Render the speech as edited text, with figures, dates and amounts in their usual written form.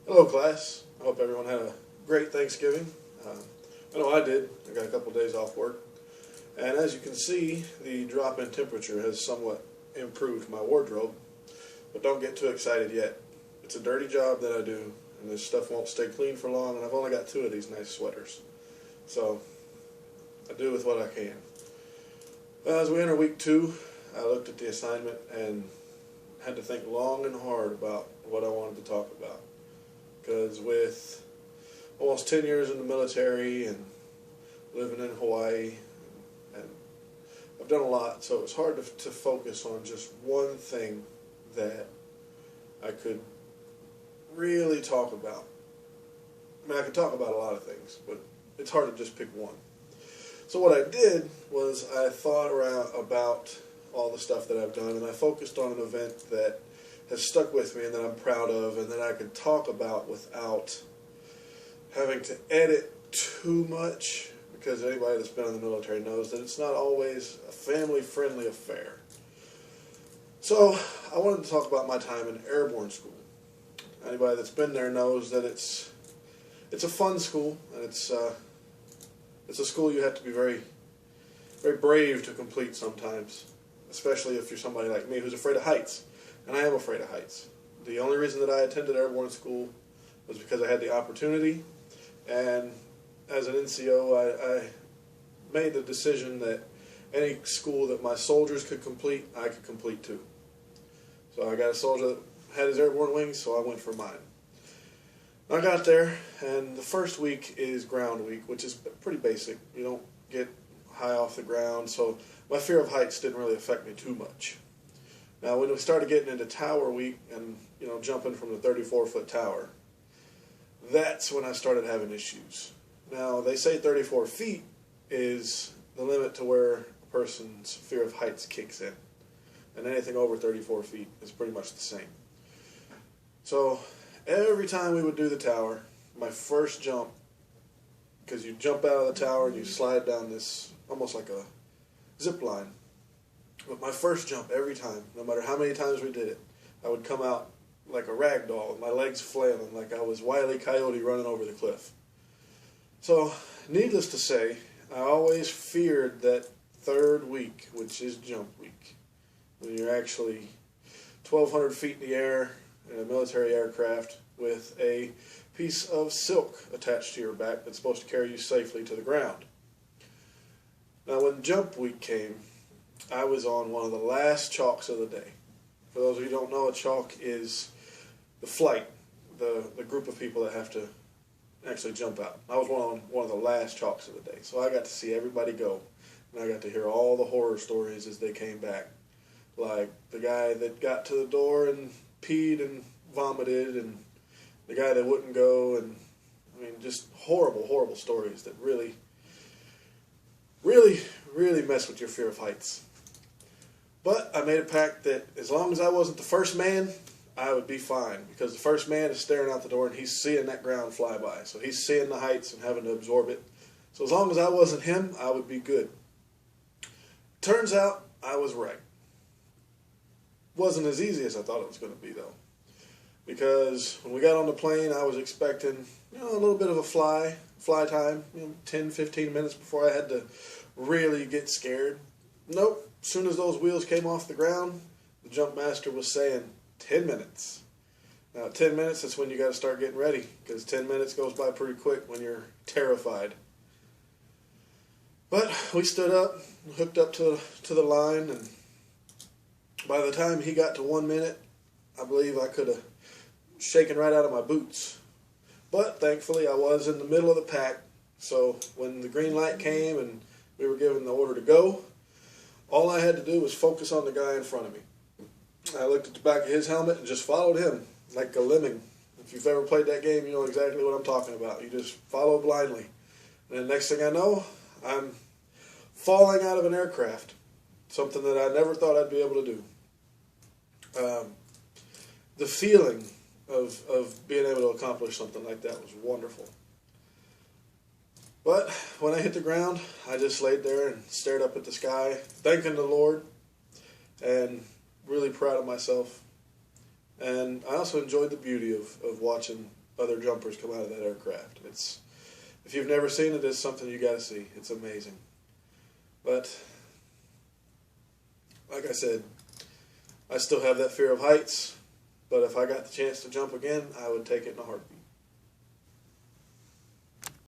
Hello, class. I hope everyone had a great Thanksgiving. I know I did. I got a couple days off work. And as you can see, the drop in temperature has somewhat improved my wardrobe. But don't get too excited yet. It's a dirty job that I do, and this stuff won't stay clean for long, and I've only got two of these nice sweaters. So, I do with what I can. As we enter week 2, I looked at the assignment and had to think long and hard about what I wanted to talk about. Because with almost 10 years in the military and living in Hawaii, and I've done a lot, so it was hard to focus on just one thing that I could really talk about. I mean, I could talk about a lot of things, but it's hard to just pick one. So what I did was I thought about all the stuff that I've done, and I focused on an event that has stuck with me and that I'm proud of and that I could talk about without having to edit too much, because anybody that's been in the military knows that it's not always a family-friendly affair. So I wanted to talk about my time in airborne school. Anybody that's been there knows that it's a fun school, and it's a school you have to be very, very brave to complete sometimes, especially if you're somebody like me who's afraid of heights. And I am afraid of heights. The only reason that I attended airborne school was because I had the opportunity, and as an NCO, I made the decision that any school that my soldiers could complete, I could complete too. So I got a soldier that had his airborne wings, so I went for mine. I got there, and the first week is ground week, which is pretty basic. You don't get high off the ground, so my fear of heights didn't really affect me too much. Now, when we started getting into tower week and, jumping from the 34-foot tower, that's when I started having issues. Now, they say 34 feet is the limit to where a person's fear of heights kicks in. And anything over 34 feet is pretty much the same. So, every time we would do the tower, my first jump, because you jump out of the tower and you slide down this, almost like a zip line. But my first jump, every time, no matter how many times we did it, I would come out like a rag doll, with my legs flailing like I was Wile E. Coyote running over the cliff. So, needless to say, I always feared that third week, which is jump week, when you're actually 1,200 feet in the air in a military aircraft with a piece of silk attached to your back that's supposed to carry you safely to the ground. Now, when jump week came, I was on one of the last chalks of the day. For those of you who don't know, a chalk is the flight, the group of people that have to actually jump out. I was on one of the last chalks of the day, so I got to see everybody go, and I got to hear all the horror stories as they came back. Like the guy that got to the door and peed and vomited, and the guy that wouldn't go, and I mean, just horrible, horrible stories that really mess with your fear of heights. But I made a pact that as long as I wasn't the first man, I would be fine, because the first man is staring out the door and he's seeing that ground fly by. So he's seeing the heights and having to absorb it. So as long as I wasn't him, I would be good. Turns out I was right. Wasn't as easy as I thought it was going to be, though. Because when we got on the plane, I was expecting a little bit of a fly time, 10, 15 minutes before I had to really get scared. Nope. As soon as those wheels came off the ground, the jump master was saying 10 minutes. Now, 10 minutes, that's when you got to start getting ready, because 10 minutes goes by pretty quick when you're terrified. But we stood up, hooked up to the line, and by the time he got to 1 minute, I believe I could have shaken right out of my boots. But thankfully, I was in the middle of the pack, so when the green light came and we were given the order to go, all I had to do was focus on the guy in front of me. I looked at the back of his helmet and just followed him like a lemming. If you've ever played that game, you know exactly what I'm talking about. You just follow blindly. And the next thing I know, I'm falling out of an aircraft, something that I never thought I'd be able to do. The feeling of being able to accomplish something like that was wonderful. But when I hit the ground, I just laid there and stared up at the sky, thanking the Lord, and really proud of myself. And I also enjoyed the beauty of watching other jumpers come out of that aircraft. If you've never seen it, it's something you got to see. It's amazing. But like I said, I still have that fear of heights. But if I got the chance to jump again, I would take it in a heartbeat.